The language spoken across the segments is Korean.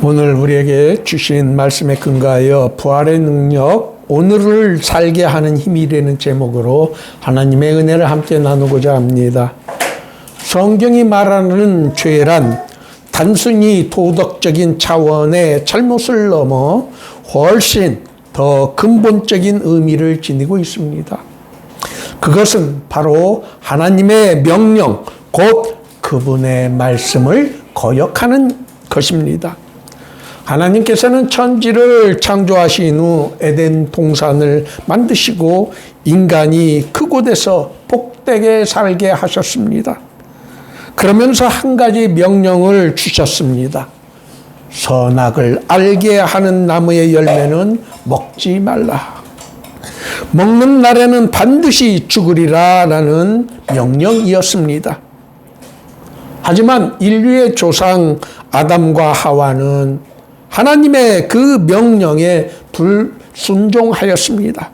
오늘 우리에게 주신 말씀에 근거하여 부활의 능력, 오늘을 살게 하는 힘이라는 제목으로 하나님의 은혜를 함께 나누고자 합니다. 성경이 말하는 죄란 단순히 도덕적인 차원의 잘못을 넘어 훨씬 더 근본적인 의미를 지니고 있습니다. 그것은 바로 하나님의 명령, 곧 그분의 말씀을 거역하는 것입니다. 하나님께서는 천지를 창조하신 후 에덴 동산을 만드시고 인간이 그곳에서 복되게 살게 하셨습니다. 그러면서 한 가지 명령을 주셨습니다. 선악을 알게 하는 나무의 열매는 먹지 말라. 먹는 날에는 반드시 죽으리라 라는 명령이었습니다. 하지만 인류의 조상 아담과 하와는 하나님의 그 명령에 불순종하였습니다.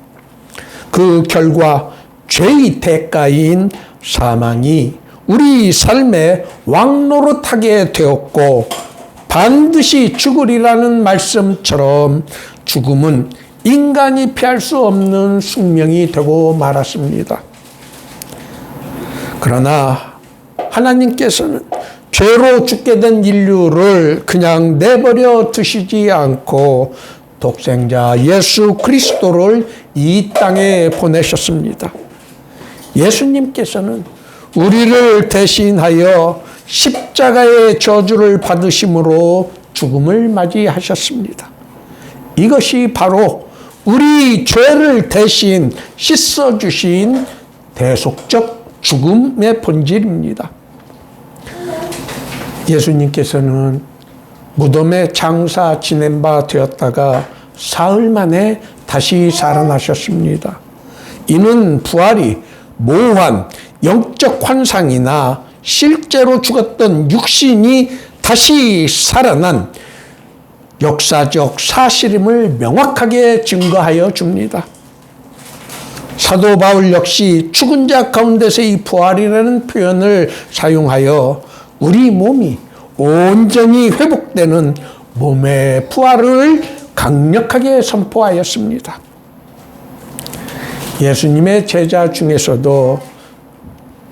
그 결과 죄의 대가인 사망이 우리 삶에 왕노릇하게 되었고, 반드시 죽으리라는 말씀처럼 죽음은 인간이 피할 수 없는 숙명이 되고 말았습니다. 그러나 하나님께서는 죄로 죽게 된 인류를 그냥 내버려 두시지 않고 독생자 예수 그리스도를 이 땅에 보내셨습니다. 예수님께서는 우리를 대신하여 십자가의 저주를 받으심으로 죽음을 맞이하셨습니다. 이것이 바로 우리 죄를 대신 씻어주신 대속적 죽음의 본질입니다. 예수님께서는 무덤에 장사 지낸 바 되었다가 사흘 만에 다시 살아나셨습니다. 이는 부활이 모호한 영적 환상이나 실제로 죽었던 육신이 다시 살아난 역사적 사실임을 명확하게 증거하여 줍니다. 사도 바울 역시 죽은 자 가운데서 이 부활이라는 표현을 사용하여 우리 몸이 온전히 회복되는 몸의 부활을 강력하게 선포하였습니다. 예수님의 제자 중에서도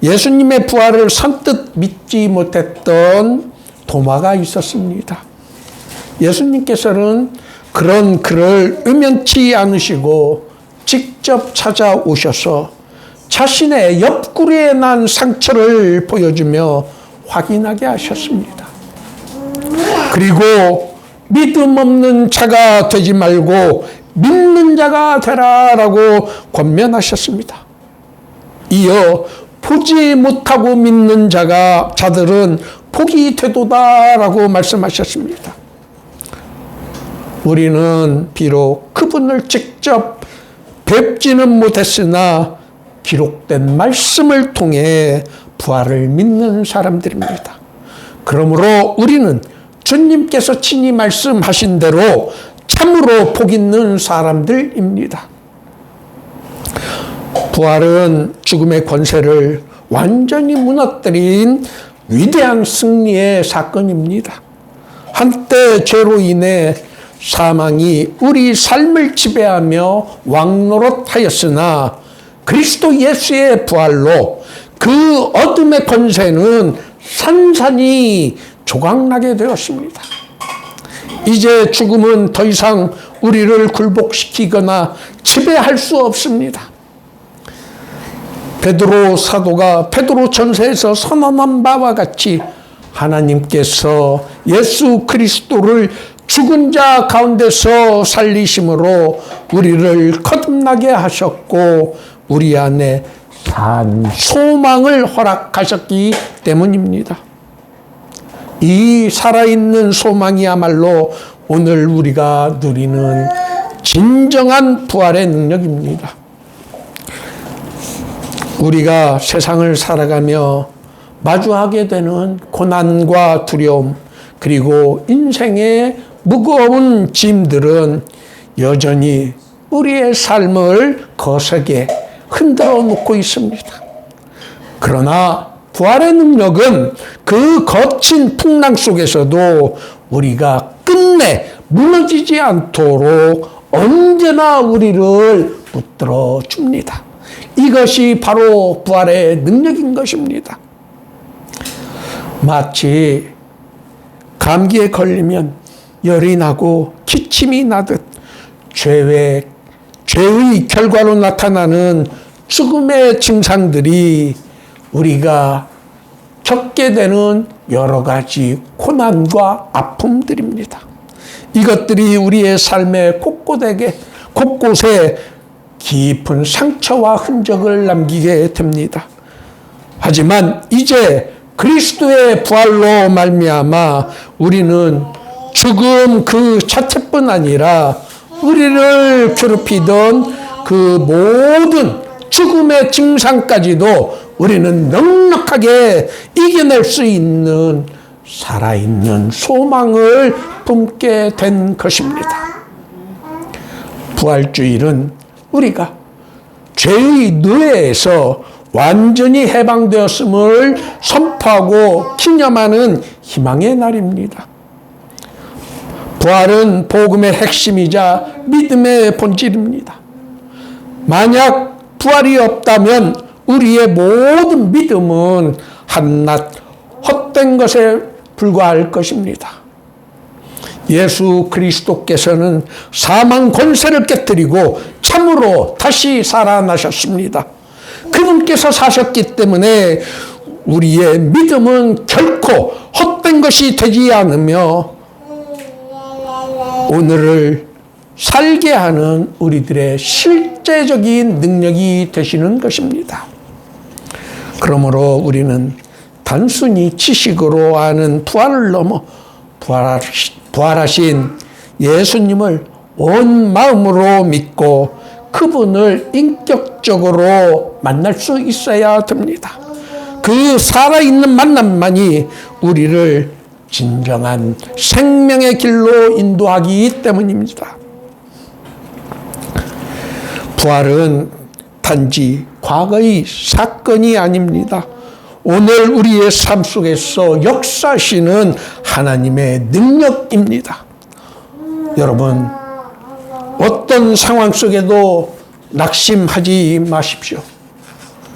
예수님의 부활을 선뜻 믿지 못했던 도마가 있었습니다. 예수님께서는 그런 그를 의면치 않으시고 직접 찾아오셔서 자신의 옆구리에 난 상처를 보여주며 확인하게 하셨습니다. 그리고 믿음 없는 자가 되지 말고 믿는 자가 되라라고 권면하셨습니다. 이어 보지 못하고 믿는 자들은 복이 되도다라고 말씀하셨습니다. 우리는 비록 그분을 직접 뵙지는 못했으나 기록된 말씀을 통해 부활을 믿는 사람들입니다. 그러므로 우리는 주님께서 친히 말씀하신 대로 참으로 복 있는 사람들입니다. 부활은 죽음의 권세를 완전히 무너뜨린 위대한 승리의 사건입니다. 한때 죄로 인해 사망이 우리 삶을 지배하며 왕노릇하였으나 그리스도 예수의 부활로 그 어둠의 권세는 산산이 조각나게 되었습니다. 이제 죽음은 더 이상 우리를 굴복시키거나 지배할 수 없습니다. 베드로 사도가 베드로전서에서 선언한 바와 같이 하나님께서 예수 그리스도를 죽은 자 가운데서 살리심으로 우리를 거듭나게 하셨고 우리 안에 산 소망을 허락하셨기 때문입니다. 이 살아있는 소망이야말로 오늘 우리가 누리는 진정한 부활의 능력입니다. 우리가 세상을 살아가며 마주하게 되는 고난과 두려움, 그리고 인생의 무거운 짐들은 여전히 우리의 삶을 거세게 흔들어 놓고 있습니다. 그러나 부활의 능력은 그 거친 풍랑 속에서도 우리가 끝내 무너지지 않도록 언제나 우리를 붙들어 줍니다. 이것이 바로 부활의 능력인 것입니다. 마치 감기에 걸리면 열이 나고 기침이 나듯 죄의 결과로 나타나는 죽음의 증상들이 우리가 겪게 되는 여러 가지 고난과 아픔들입니다. 이것들이 우리의 삶의 곳곳에 깊은 상처와 흔적을 남기게 됩니다. 하지만 이제 그리스도의 부활로 말미암아 우리는 죽음 그 자체뿐 아니라 우리를 괴롭히던 그 모든 죽음의 증상까지도 우리는 넉넉하게 이겨낼 수 있는 살아있는 소망을 품게 된 것입니다. 부활주일은 우리가 죄의 노예에서 완전히 해방되었음을 선포하고 기념하는 희망의 날입니다. 부활은 복음의 핵심이자 믿음의 본질입니다. 만약 부활이 없다면 우리의 모든 믿음은 한낱 헛된 것에 불과할 것입니다. 예수 그리스도께서는 사망 권세를 깨뜨리고 참으로 다시 살아나셨습니다. 그분께서 사셨기 때문에 우리의 믿음은 결코 헛된 것이 되지 않으며 오늘을 살게 하는 우리들의 실제적인 능력이 되시는 것입니다. 그러므로 우리는 단순히 지식으로 아는 부활을 넘어 부활하신 예수님을 온 마음으로 믿고 그분을 인격적으로 만날 수 있어야 됩니다. 그 살아있는 만남만이 우리를 진정한 생명의 길로 인도하기 때문입니다. 부활은 단지 과거의 사건이 아닙니다. 오늘 우리의 삶 속에서 역사하시는 하나님의 능력입니다. 여러분, 어떤 상황 속에도 낙심하지 마십시오.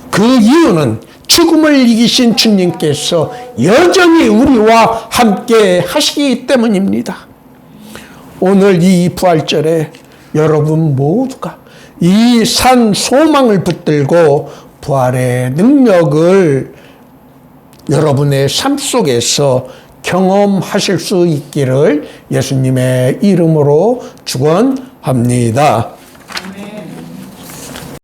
그 이유는 죽음을 이기신 주님께서 여전히 우리와 함께 하시기 때문입니다. 오늘 이 부활절에 여러분 모두가 이 산 소망을 붙들고 부활의 능력을 여러분의 삶 속에서 경험하실 수 있기를 예수님의 이름으로 축원합니다.